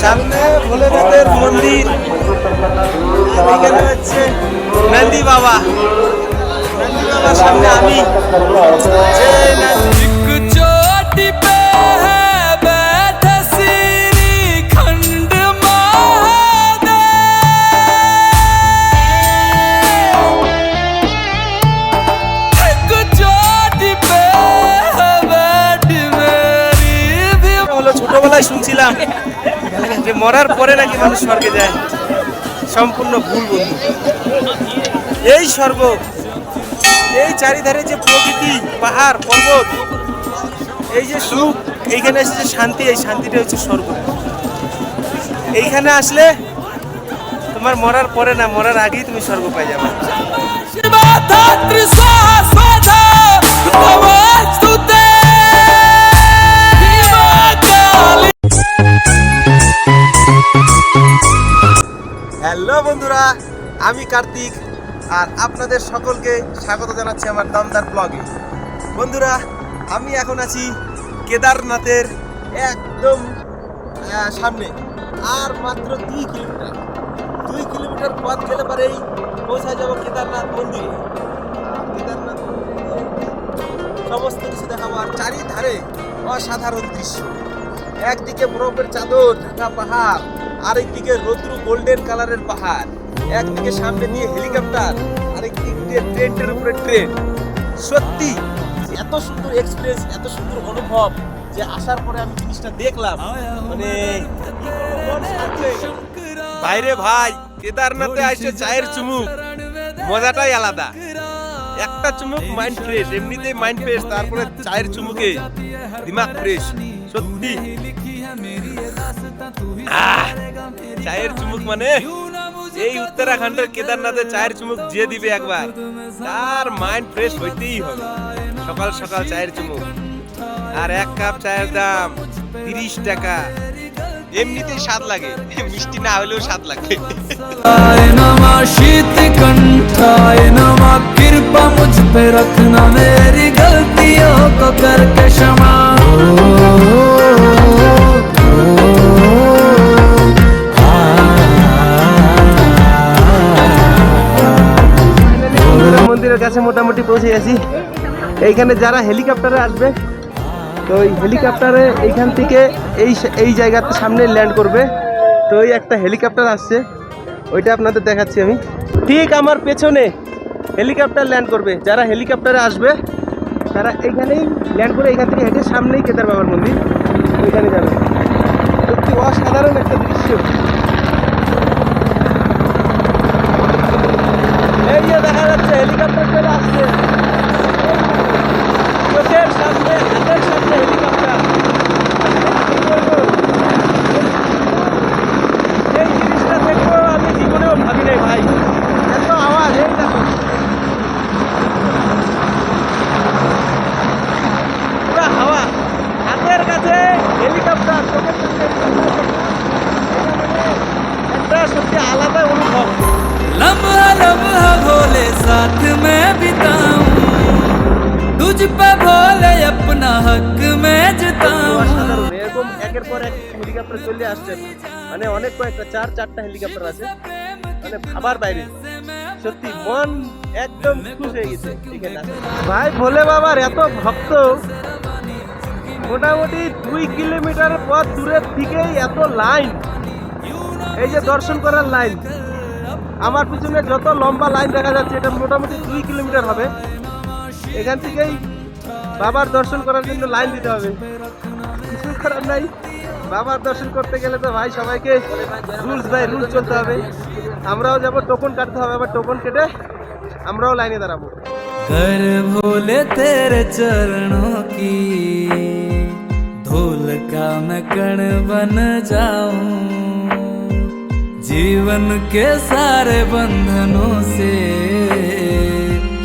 সামনে ভোলেনাথের মন্দির, এখানে হচ্ছে নন্দী বাবা। নন্দী বাবার সামনে আমি ছোটবেলায় শুনছিলাম যে মরার পরে নাকি মানুষ স্বর্গে যায়। সম্পূর্ণ ভুল বন্ধু। এই স্বর্গ, এই চারিধারে যে প্রকৃতি, পাহাড় পর্বত, এই যে সুখ, এইখানে এসে যে শান্তি, এই শান্তিটা হচ্ছে স্বর্গ। এইখানে আসলে তোমার মরার পরে না, মরার আগেই তুমি স্বর্গ পাই যাবে। হ্যালো বন্ধুরা, আমি কার্তিক আর আপনাদের সকলকে স্বাগত জানাচ্ছি আমার দমদার ব্লগে। বন্ধুরা, আমি এখন আছি কেদারনাথের একদম সামনে, আর মাত্র 2 কিলোমিটার পথ গেলে পরেই পৌঁছায় যাব কেদারনাথ মন্দিরে। কেদারনাথ মন্দিরে সমস্ত কিছু দেখাবো, আর চারিধারে অসাধারণ দৃশ্য। একদিকে বরফের চাদর ঢাকা পাহাড়, আরেকদিকে রৌদ্র গোল্ডেন কালারের পাহাড়, একদিকে সামনে দিয়ে হেলিকপ্টার, আরেকদিক দিয়ে ট্রেনের উপরে ট্রেন। সত্যি এত সুন্দর এক্সপিরিয়েন্স, এত সুন্দর অনুভব যে আসার পরে আমি জিনিসটা দেখলাম, মানে বাইরে ভাই কেদারনাথে আসছে চায়ের চুমুক, মজাটাই আলাদা। একটা চুমুক মাইন্ড ফ্রেশ, এমনিতেই মাইন্ড ফ্রেশ, তারপরে চায়ের চুমুকে দিমাগ ফ্রেশ। সত্যি চায়ের চুমুক মানে এই উত্তরাখণ্ডের কেদারনাথে চায়ের চুমুক যে দিবে একবার, তার মাইন্ড ফ্রেশ হইতেই হবে। সকাল সকাল চায়ের চুমুক, আর 1 কাপ চায়ের দাম 30 টাকা। এমনিতেই স্বাদ লাগে, মিষ্টি না হলেও স্বাদ লাগে। कृपा मुझ पे रखना, मेरी गलतियों को करके क्षमा। মন্দিরের কাছে মোটামুটি পৌঁছে গেছি। এইখানে যারা হেলিকপ্টারে আসবে, তো ওই হেলিকপ্টারে এইখান থেকে এই জায়গাতে সামনে ল্যান্ড করবে। তো ওই একটা হেলিকপ্টার আসছে, ওইটা আপনাদের দেখাচ্ছি আমি। ঠিক আমার পেছনে হেলিকপ্টার ল্যান্ড করবে। যারা হেলিকপ্টারে আসবে তারা এইখানেই ল্যান্ড করে এইখান থেকে হেঁটে সামনেই কেদার বাবার মন্দির, ওইখানে যাবে। সত্যি অসাধারণ একটা দৃশ্য। এই যে দেখা যাচ্ছে হেলিকপ্টার চলে আসছে, চোখের সামনে, হাতের সামনে হেলিকপ্টার। এই জিনিসটা দেখবো আমি জীবনেও ভাবি নাই ভাই, এত আওয়াজ। এই দেখো পুরা হাওয়া, হাতের কাছে হেলিকপ্টার, চোখের সামনে একটা সত্যি আলাদা অনুভব। लम्हा लम्हा भोले साथ में बिताऊं, तुझ पे भोले अपना हक में जताऊं। এরকম একের পর এক হেলিকপ্টার চলে আসছে, মানে অনেক কয়েকটা 4-4টা হেলিকপ্টার আছে, মানে ভাবার বাইরে। সত্যি মন একদম খুশ হয়ে গেছে এখানে। ভাই ভোলে বাবার এত ভক্ত, মোটামুটি 2 কিলোমিটার পথ দূরের থেকেই এত লাইন। এই যে দর্শন করার লাইন, আমার পিছনে যত লম্বা লাইন দেখা যাচ্ছে, এটা মোটামুটি 2 কিলোমিটার হবে। এখান থেকেই বাবার দর্শন করার জন্য লাইন দিতে হবে, কিছু করার নাই। বাবার দর্শন করতে গেলে তো ভাই সবাইকে রুলস বাই রুলস চলতে হবে। আমরাও যাব, টোকন কাটতে হবে, আবার টোকন কেটে আমরাও লাইনে দাঁড়াবো। कर भोले तेरे चरणों की धूल का मैं कण बन जाऊं, जीवन के सारे बंधनों से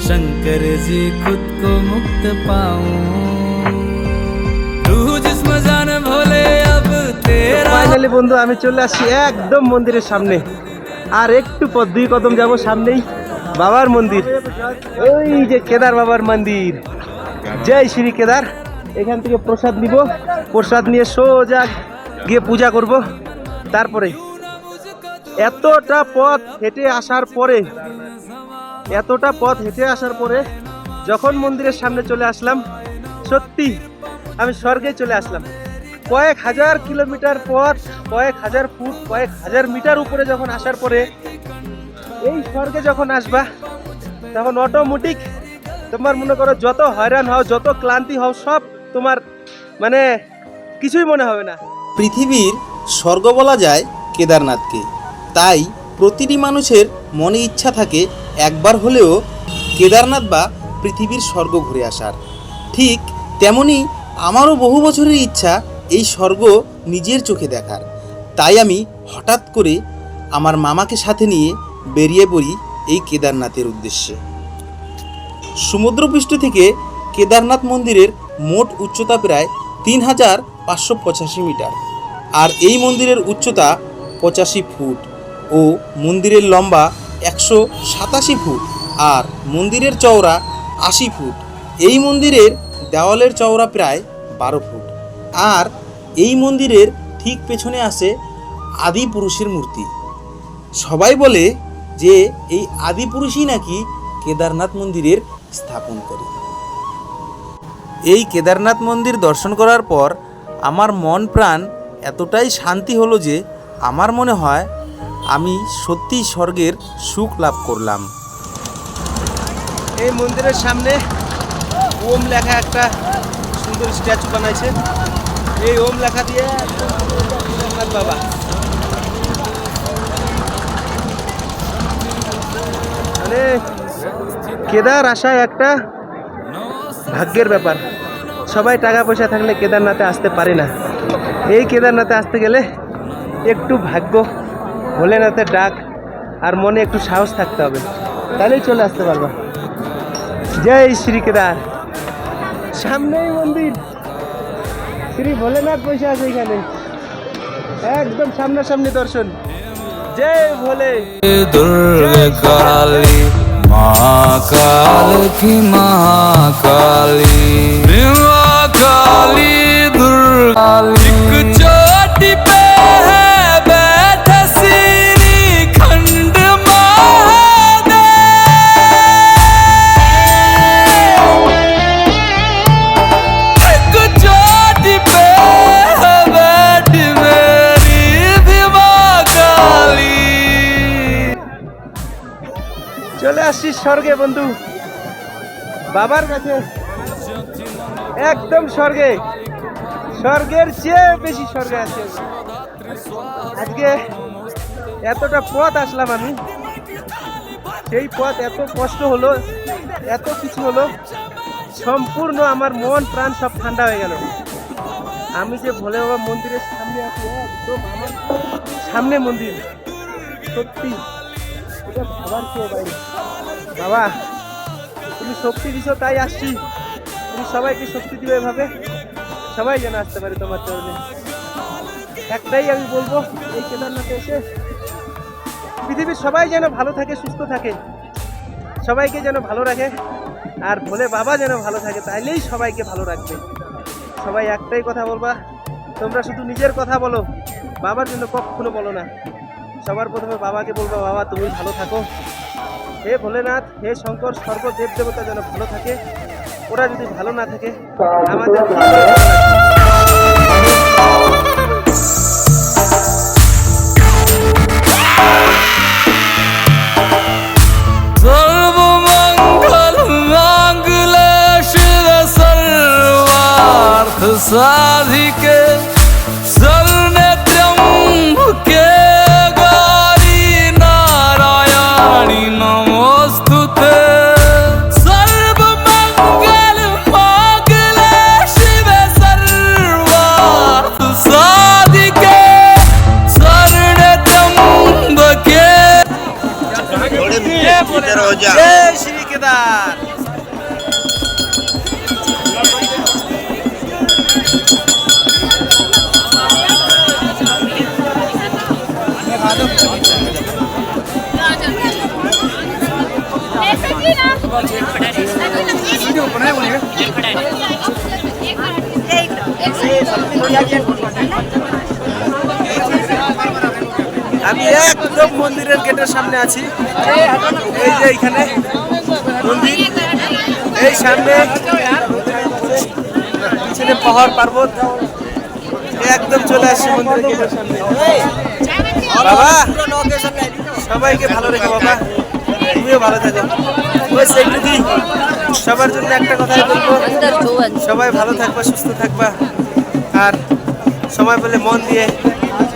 शंकर जी खुद को मुक्त पाऊं। तू जिस्म जान भोले अब तेरा। ফাইনালি বন্ধু আমি চলে আসছি একদম মন্দিরের সামনে, আর একটু পথ 2 কদম যাব, সামনেই বাবার মন্দির। ওই যে কেদার বাবার মন্দির, জয় শ্রী কেদার। এখান থেকে প্রসাদ নিব, প্রসাদ নিয়ে সোজা গিয়ে পূজা করব। তারপরে এতটা পথ হেঁটে আসার পরে যখন মন্দিরের সামনে চলে আসলাম, সত্যি আমি স্বর্গে চলে আসলাম। কয়েক হাজার কিলোমিটার পথ, কয়েক হাজার ফুট, কয়েক হাজার মিটার উপরে যখন আসার পরে এই স্বর্গে যখন আসবা, তখন অটোমেটিক তোমার মনে করো যত হয়রান হও, যত ক্লান্তি হও, সব তোমার মানে কিছুই মনে হবে না। পৃথিবীর স্বর্গ বলা যায় কেদারনাথকে। তাই প্রতিটি মানুষের মনে ইচ্ছা থাকে একবার হলেও কেদারনাথ বা পৃথিবীর স্বর্গ ঘুরে আসার। ঠিক তেমনি আমারও বহু বছরের ইচ্ছা এই স্বর্গ নিজের চোখে দেখার। তাই আমি হঠাৎ করে আমার মামাকে সাথে নিয়ে বেরিয়ে পড়ি এই কেদারনাথের উদ্দেশ্যে। সমুদ্রপৃষ্ঠ থেকে কেদারনাথ মন্দিরের মোট উচ্চতা প্রায় ৩,৫৮৫ মিটার, আর এই মন্দিরের উচ্চতা ৮৫ ফুট ও মন্দিরের লম্বা ১৮৭ ফুট আর মন্দিরের চওড়া ৮০ ফুট। এই মন্দিরের দেওয়ালের চওড়া প্রায় ১২ ফুট। আর এই মন্দিরের ঠিক পেছনে আছে আদি পুরুষের মূর্তি। সবাই বলে যে এই আদি পুরুষই নাকি কেদারনাথ মন্দিরের স্থাপন করে। এই কেদারনাথ মন্দির দর্শন করার পর আমার মন প্রাণ এতটাই শান্তি হলো যে আমার মনে হয় আমি সত্যিই স্বর্গের সুখ লাভ করলাম। এই মন্দিরের সামনে ওম লেখা একটা সুন্দর স্ট্যাচু বানাইছে। এই ওম লেখা দিয়ে কেদারনাথ বাবা। মানে কেদার আসা একটা ভাগ্যের ব্যাপার। সবাই টাকা পয়সা থাকলে কেদারনাথে আসতে পারে না। এই কেদারনাথে আসতে গেলে একটু ভাগ্য, ভোলেনাথের ডাক আর মনে একটু সাহস থাকতে হবে, তাহলেই চলে আসতে পারবা। জয় শ্রী কেদার। সামনেই মন্দির, শ্রী ভোলেনাথ বসে আছে এখানে, একদম সামনাসামনি দর্শন। জয় ভোলে। दुर्गा काली महाकाल की महाकाली भीमा काली दुर्गा एक चोटी पे है बैठा श्री खंड महादेव, एक चोटी पे है बैठी मेरी भीमा काली। চলে আসছি স্বর্গে বন্ধু, বাবার কাছে, একদম স্বর্গে, স্বর্গের চেয়ে বেশি স্বর্গে আছি আজকে। এতটা পথ আসলাম আমি, সেই পথ এত কষ্ট হলো, এত কিছু হলো, সম্পূর্ণ আমার মন প্রাণ সব ঠান্ডা হয়ে গেল। আমি যে ভোলে বাবা মন্দিরের সামনে আছি, একদম আমার সামনে মন্দির, সত্যি এটা ভাবার কেউ বাইরে। বাবা তুমি শক্তি দিছো তাই আসছি, তুমি সবাইকে শক্তি দিবে এভাবে, সবাই যেন আসতে পারে তোমার চরণে। একটাই আমি বলবো, এই কেদারনাথে এসে পৃথিবীর সবাই যেন ভালো থাকে, সুস্থ থাকে, সবাইকে যেন ভালো রাখে, আর ভোলে বাবা যেন ভালো থাকে, তাইলেই সবাইকে ভালো রাখবে। সবাই একটাই কথা বলবা, তোমরা শুধু নিজের কথা বলো, বাবার জন্য কখনো বলো না। সবার প্রথমে বাবাকে বলবো, বাবা তুমি ভালো থাকো, হে ভোলেনাথ, হে শঙ্কর, সর্ব দেব দেবতা যেন ভালো থাকে। ওরা যদি ভালো না থাকে আমাদের सर्वमंगल मांगल्ये शिवे सर्वार्थ साधिके शरण्ये त्र्यंबके गौरी नारायणी नमोस्तुते। सर्वमंगल मांगल्ये शिवे सर्वार्थ साधिके शरण्ये त्र्यंबके। জয় শ্রী কেদার। एक আমি একদম মন্দিরের গেটের সামনে আছি। এই যে এইখানে মন্দির, এই সামনে পিছনে পাহাড় পর্বত, একদম চলে আসছে মন্দিরের গেটের সামনে। বাবা সবাইকে ভালো রেখো বাবা, তুমিও ভালো থাকো। ওই সেইটুকুই সবার জন্য একটা কথাই বলবো, সবাই ভালো থাকবা, সুস্থ থাকবা, আর সময় পেলে মন দিয়ে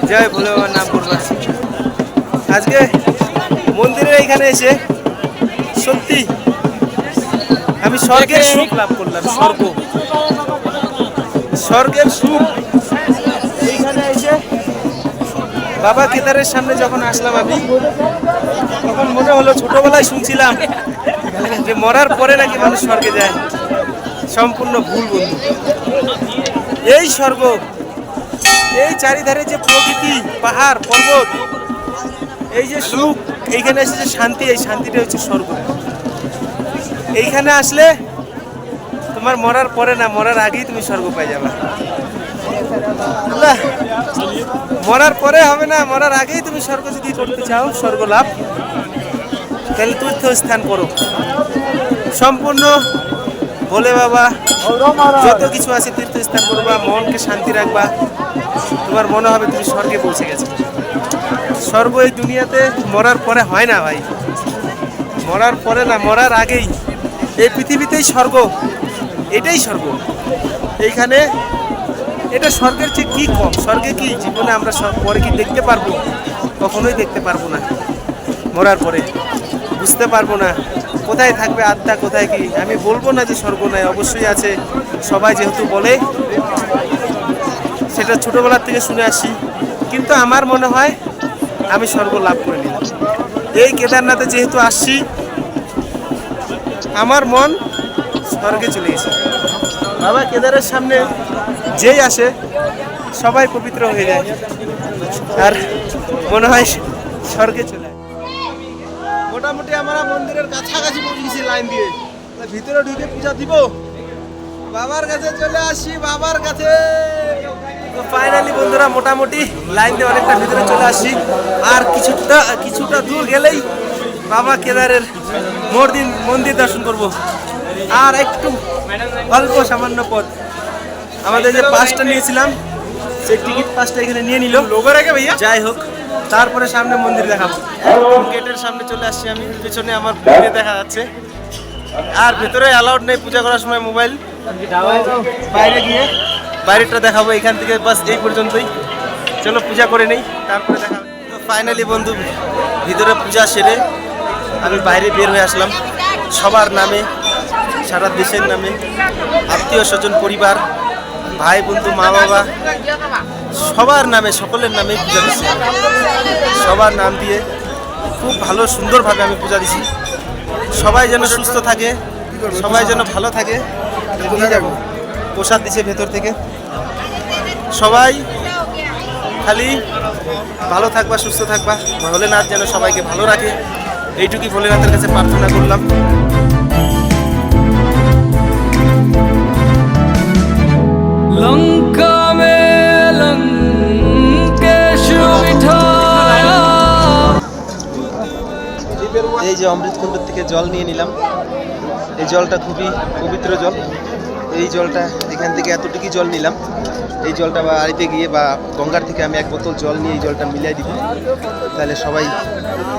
জয় ভোলে বাবার নাম করবা। আজকে মন্দিরের এইখানে এসে সত্যি আমি স্বর্গের সুখ লাভ করলাম। স্বর্গের সুখ এইখানে এসে বাবা কেদারের সামনে যখন আসলাম আমি, তখন মনে হলো ছোটবেলায় শুনছিলাম যে মরার পরে নাকি মানুষ স্বর্গে যায়। সম্পূর্ণ ভুল বন্ধু। এই স্বর্গ, এই চারিধারে যে প্রকৃতি, পাহাড় পর্বত, এই যে সুখ, এইখানে এসে যে শান্তি, এই শান্তিটা হচ্ছে স্বর্গ। এইখানে আসলে তোমার মরার পরে না, মরার আগেই তুমি স্বর্গ পাই যাবে। আল্লাহ, মরার পরে হবে না, মরার আগেই তুমি স্বর্গ যদি করতে চাও, স্বর্গ লাভ, তাহলে তীর্থস্থান করো। সম্পূর্ণ ভোলে বাবা যত কিছু আছে তীর্থস্থান করবা, মনকে শান্তি রাখবা, তোমার মনে হবে তুমি স্বর্গে পৌঁছে গেছো। স্বর্গ এই দুনিয়াতে মরার পরে হয় না ভাই, মরার পরে না, মরার আগেই। এই পৃথিবীতেই স্বর্গ, এটাই স্বর্গ। এইখানে এটা স্বর্গের চেয়ে কি কম? স্বর্গে কি জীবনে আমরা পরে কি দেখতে পারবো? কখনোই দেখতে পারবো না। মরার পরে বুঝতে পারবো না কোথায় থাকবে আত্মা, কোথায় কি। আমি বলবো না যে স্বর্গ নাই, অবশ্যই আছে। সবাই যেহেতু বলে, সেটা ছোটবেলার থেকে শুনে আসি, কিন্তু আমার মনে হয় আমি স্বর্গ লাভ করে নিলাম। এই কেদারনাথে যেহেতু আসছি, আমার মন স্বর্গে চলে গেছে। বাবা কেদারের সামনে যেই আসে সবাই পবিত্র হয়ে যায়, আর মনে হয় স্বর্গে চলে। মোটামুটি আমরা মন্দিরের কাছাকাছি পৌঁছে গেছি লাইন দিয়ে, ভিতরে ঢুকে পূজা দিব, বাবার কাছে চলে আসি, বাবার কাছে। তো ফাইনালি বন্ধুরা মোটামুটি লাইন দিয়ে অনেকটা ভিতরে চলে আসি, আর কিছুটা দূর গেলেই বাবা কেদারের মন্দির দর্শন করব। আর একটু অল্প সামান্য পথ, আমাদের যে পাসটা নিয়েছিলাম সেই টিকিট পাসটা এখানে নিয়ে নিল। যাই হোক, তারপরে সামনে মন্দির দেখাবো। গেটের সামনে চলে আসছি আমি, পেছনে আমার মন্দির দেখা যাচ্ছে। আর ভেতরে অ্যালাউড নেই পূজা করার সময় মোবাইল, বাইরে গিয়ে বাইরেটা দেখাবো। এখান থেকে বাস এই পর্যন্তই, চলো পূজা করে নেই, তারপরে দেখাবো। তো ফাইনালি বন্ধু ভিতরে পূজা সেরে আমি বাইরে বের হয়ে আসলাম। সবার নামে, সারা দেশের নামে, আত্মীয় স্বজন, পরিবার, ভাই বন্ধু, মা বাবা, সবার নামে, সকলের নামে পূজা দিচ্ছি। সবার নাম দিয়ে খুব ভালো সুন্দরভাবে আমি পূজা দিচ্ছি। সবাই যেন সুস্থ থাকে, সবাই যেন ভালো থাকে। প্রসাদ দিছে ভেতর থেকে। সবাই খালি ভালো থাকবা, সুস্থ থাকবা, ভোলেনাথ যেন সবাইকে ভালো রাখে, এইটুকুই ভোলেনাথের কাছে প্রার্থনা করলাম। लंका में लंकेश बिठाया। এই যে অমৃতকুণ্ড থেকে জল নিয়ে নিলাম। এই জলটা খুবই পবিত্র জল। এই জলটা এখান থেকে এতটুকু জল নিলাম। এই জলটা বাড়িতে গিয়ে বা গঙ্গার থেকে আমি এক বোতল জল নিয়ে এই জলটা মিলাই দিব, তাহলে সবাই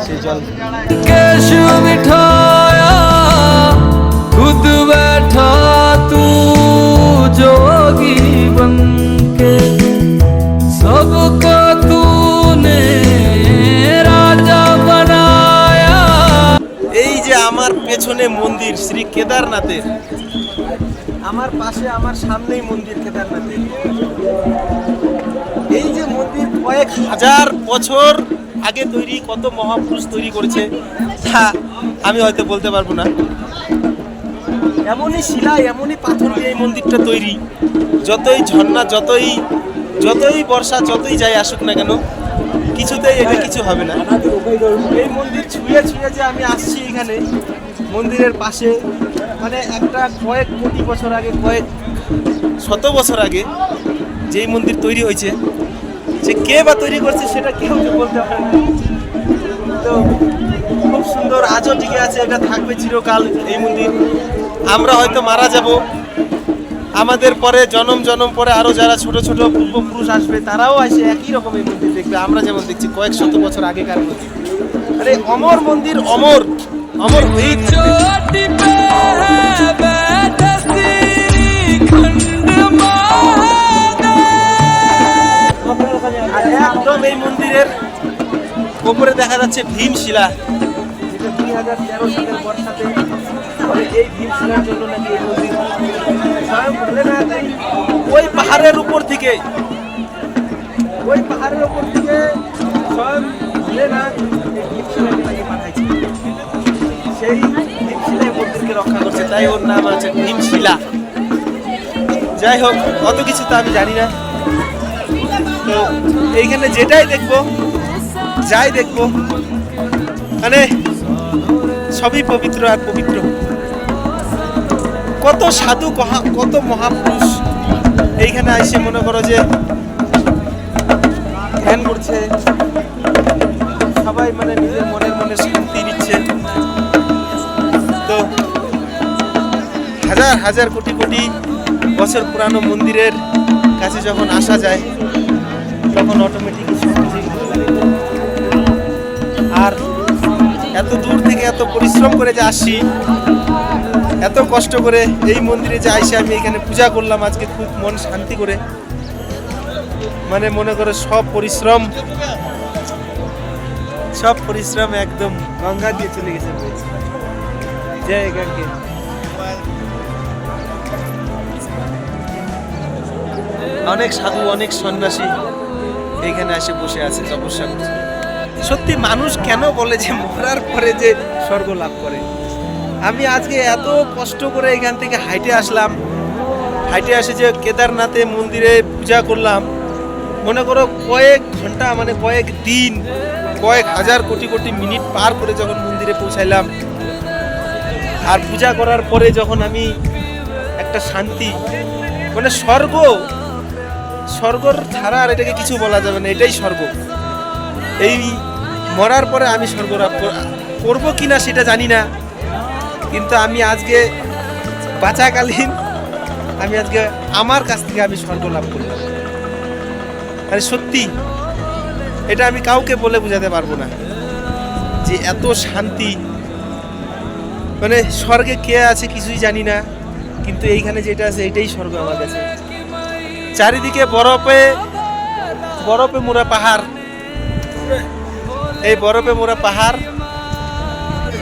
সেই জল। केश बिठाया खुद बैठा तू जोगी बनके, सबको तूने राजा बनाया। এই যে আমার পেছনে মন্দির শ্রী কেদারনাথের, আমার পাশে, আমার সামনেই মন্দির কেদারনাথের। এই যে মন্দির কয়েক হাজার বছর আগে তৈরি, কত মহাপুরুষ তৈরি করেছে তা আমি হয়তো বলতে পারবো না। এমনই শিলা, এমনই পাথর দিয়ে এই মন্দিরটা তৈরি। যতই ঝর্ণা, যতই বর্ষা, যতই যাই আসুক না কেন, কিছুতেই এটা কিছু হবে না। এই মন্দির ছুঁয়ে ছুঁয়ে যে আমি আসছি এখানে মন্দিরের পাশে, মানে একটা কয়েক কোটি বছর আগে, কয়েক শত বছর আগে যেই মন্দির তৈরি হয়েছে, সে কে বা তৈরি করছে সেটা কেউ বলতে পারে না। তো খুব সুন্দর, আজও টিকে আছে, এটা থাকবে চিরকাল এই মন্দির। আমরা হয়তো মারা যাব, আমাদের পরে জনম জনম পরে আরো যারা ছোট ছোট পূর্বপুরুষ আসবে তারাও এসে একই রকম এই মন্দির দেখবে। আমরা যেমন দেখছি কয়েক শত বছর আগেকার মন্দির, আরে অমর মন্দির, অমর অমর হয়েই থাকবে। चोटी पे है बैठा श्रीखंड আর একদম এই মন্দিরের উপরে দেখা যাচ্ছে ভীমশিলা, যেটা 2013 সালের বর্ষাতে এই ভীমশিলার জন্য নাকি এই মন্দির স্বয়ং ভোলেনাথ ওই পাহাড়ের উপর থেকে স্বয়ং ভোলেনাথ এই ভীমশিলাকে নাকি পাঠাইছে। সেই ভীমশিলাই মন্দিরকে রক্ষা করছে, তাই ওর নাম আছে ভীমশিলা। যাই হোক, অত কিছু তো আমি জানি না। তো এইখানে যেটাই দেখবো, যাই দেখবো, মানে সবই পবিত্র আর পবিত্র। কত সাধু, কত মহাপুরুষ এইখানে এসে মনে করো যে ধ্যান করছে, সবাই মানে নিজের মনে শান্তি নিচ্ছে। তো হাজার হাজার কোটি কোটি বছর পুরানো মন্দিরের কাছে যখন আসা যায় তখন অটোমেটিকলি আর এত দূর থেকে এত পরিশ্রম করে যে আসি, এত কষ্ট করে এই মন্দিরে যে আইসে আমি এখানে পূজা করলাম আজকে খুব মন শান্তি করে। মানে মনে করো সব পরিশ্রম একদম গঙ্গা দিয়ে চলে গেছে। জয় গঙ্গে। অনেক সাধু, অনেক সন্ন্যাসী এইখানে এসে বসে আছে, তপস্যা করছে। সত্যি মানুষ কেন বলে যে মরার পরে যে স্বর্গ লাভ করে? আমি আজকে এত কষ্ট করে এখান থেকে হাইটে আসলাম, হাইটে আসে যে কেদারনাথে মন্দিরে পূজা করলাম। মনে করো কয়েক ঘন্টা, মানে কয়েক দিন, কয়েক হাজার কোটি কোটি মিনিট পার করে যখন মন্দিরে পৌঁছাইলাম, আর পূজা করার পরে যখন আমি একটা শান্তি, মানে স্বর্গর ছাড়া আর এটাকে কিছু বলা যাবে না, এটাই স্বর্গ। এই মরার পরে আমি স্বর্গ লাভ করবো কিনা সেটা জানি না, কিন্তু আমি আজকে বাঁচাকালীন আমি আজকে আমার কাছ থেকে আমি স্বর্গ লাভ করলাম। মানে সত্যি এটা আমি কাউকে বলে বোঝাতে পারবো না যে এত শান্তি। মানে স্বর্গে কে আছে কিছুই জানি না, কিন্তু এইখানে যেটা আছে এটাই স্বর্গ আমার কাছে। চারিদিকে বরফে মোড়া পাহাড়, এই বরফে মোড়া পাহাড়,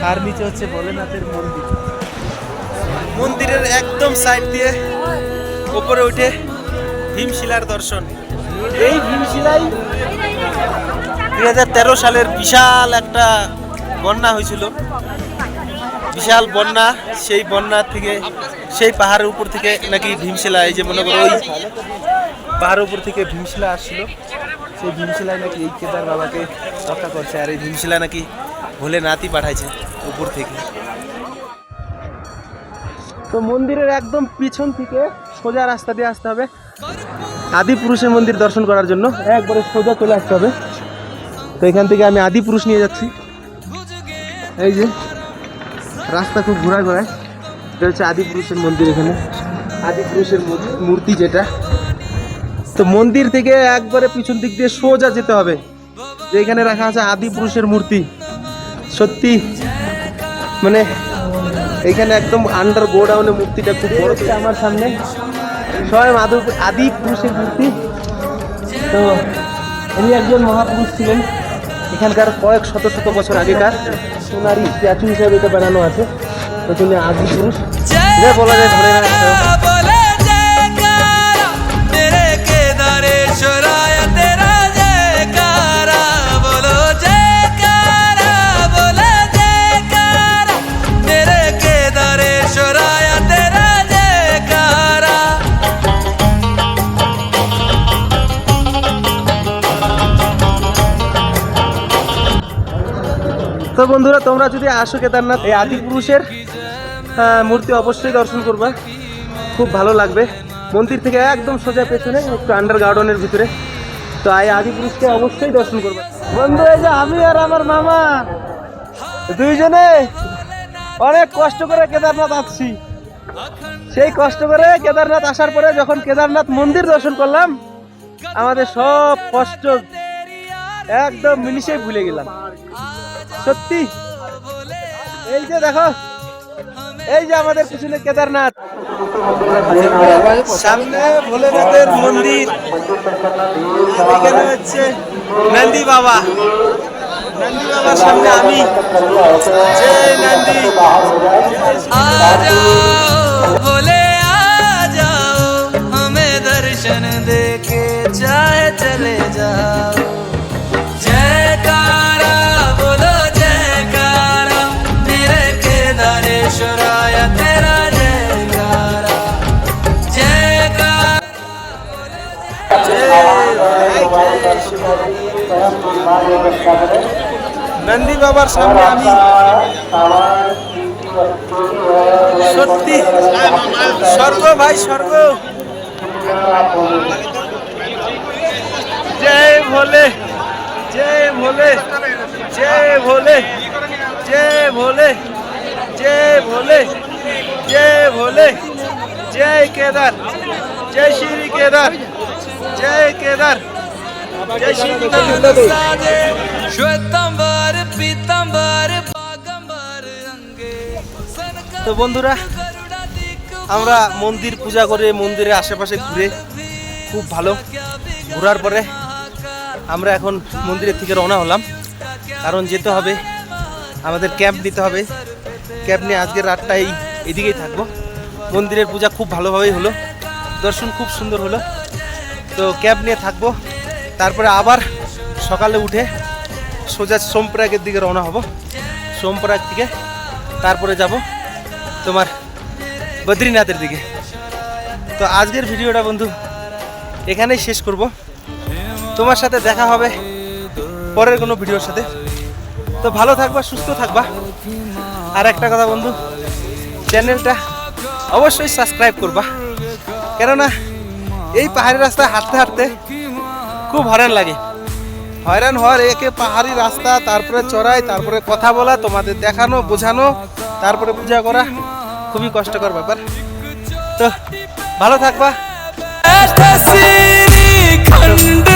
আর নিচে হচ্ছে ভোলেনাথের মন্দির। মন্দিরের একদম সাইড দিয়ে উপরে উঠে ভীমশিলার দর্শন। এই ভীমশিলাই 2013 সালের বিশাল একটা বন্যা হয়েছিল, বিশাল বন্যা। সেই বন্যা থেকে, সেই পাহাড়ের উপর থেকে নাকি ভীমশিলা, এই যে মনে করো ওই পাহাড়ের উপর থেকে ভীমশিলা আসছিল, সেই ভীমশিলায় নাকি এই কেদার বাবাকে রক্ষা করছে। আর এই ভীমশিলা নাকি ভোলেনাথই পাঠাইছে উপর থেকে। তো মন্দিরের একদম পিছন থেকে সোজা রাস্তা দিয়ে আসতে হবে আদিপুরুষের মন্দির দর্শন করার জন্য। একবারে সোজা চলে আসতে হবে। তো এখান থেকে আমি আদিপুরুষ নিয়ে যাচ্ছি। এই যে রাস্তা খুব ঘোরায়, এটা হচ্ছে আদিপুরুষের মন্দির। এখানে আদিপুরুষের মূর্তি যেটা, তো মন্দির থেকে একবারে পিছন দিক দিয়ে সোজা যেতে হবে, যে এখানে রাখা আছে আদিপুরুষের মূর্তি। সত্যি মানে এখানে একদম আন্ডার গোডাউনে মূর্তিটা খুব বড় আমার সামনে, স্বয়ং আদিপুরুষের মূর্তি। তো উনি একজন মহাপুরুষ ছিলেন, এখানকার কয়েক শত বছর আগেকার সোনারি স্ট্যাচু হিসাবে এটা বানানো আছে। তো তিনি আদিপুরুষ, এটা বলা যায় ভোলেনাথ। তো বন্ধুরা, তোমরা যদি আসো কেদারনাথ, এই আদিপুরুষের মূর্তি অবশ্যই দর্শন করবা, খুব ভালো লাগবে। মন্দির থেকে একদম সোজা পেছনে একটু আন্ডার গার্ডেনের ভিতরে তো এই আদিপুরুষকে অবশ্যই দর্শন করবেন। বন্ধু, এই যে আমি আর আমার মামা দুইজনে অনেক কষ্ট করে কেদারনাথ আসছি। সেই কষ্ট করে কেদারনাথ আসার পরে যখন কেদারনাথ মন্দির দর্শন করলাম, আমাদের সব কষ্ট একদম মিনিশেই ভুলে গেলাম। সত্যি, এই যে দেখো, এই যে আমাদের পিছনে কেদারনাথ, সামনে ভোলেনাথের মন্দির, এখানে হচ্ছে নন্দী বাবা। নন্দী বাবার সামনে আমি, জয় নন্দী। आ जाओ भोले आ जाओ, हमें दर्शन दे के चाहे चले जाओ। जयकारा बोलो जयकारा, मेरे केदारेश्वराय तेरा जयकारा। जयकारा নন্দী বাবার সামনে আমি, সত্যি স্বর্গ ভাই, স্বর্গ। জয় ভোলে, জয় ভোলে, জয় ভোলে, জয় ভোলে, জয় ভোলে, জয় ভোলে, জয় কেদার, জয় শ্রী কেদার, জয় কেদার, জয় শ্রী কেদার। श्वेतंबर पीतंबर बागंबर अंगे। তো বন্ধুরা, আমরা মন্দির পূজা করে মন্দিরের আশেপাশে ঘুরে খুব ভালো। ঘোরার পরে আমরা এখন মন্দিরের থেকে রওনা হলাম, কারণ যেতে হবে, আমাদের ক্যাম্প নিতে হবে। ক্যাম্প নিয়ে আজকের রাতটা এদিকেই থাকবো। মন্দিরের পূজা খুব ভালোভাবেই হলো, দর্শন খুব সুন্দর হলো। তো ক্যাম্প নিয়ে থাকবো, তারপরে আবার সকালে উঠে সোজা সোমপ্রয়াগের দিকে রওনা হব। সোমপ্রয়াগ থেকে তারপরে যাব তোমার বদ্রীনাথের দিকে। তো আজকের ভিডিওটা বন্ধু এখানেই শেষ করব। তোমার সাথে দেখা হবে পরের কোনো ভিডিওর সাথে। তো ভালো থাকবা, সুস্থ থাকবা। আর একটা কথা বন্ধু, চ্যানেলটা অবশ্যই সাবস্ক্রাইব করবা, কেননা এই পাহাড়ি রাস্তায় হাঁটতে হাঁটতে খুব হয়রান লাগে। হয়রান হওয়ার একে পাহাড়ি রাস্তা, তারপরে চড়াই, তারপরে কথা বলা, তোমাদের দেখানো, বোঝানো, তারপরে পূজা করা খুবই কষ্টকর ব্যাপার। তো ভালো থাকবা। खंड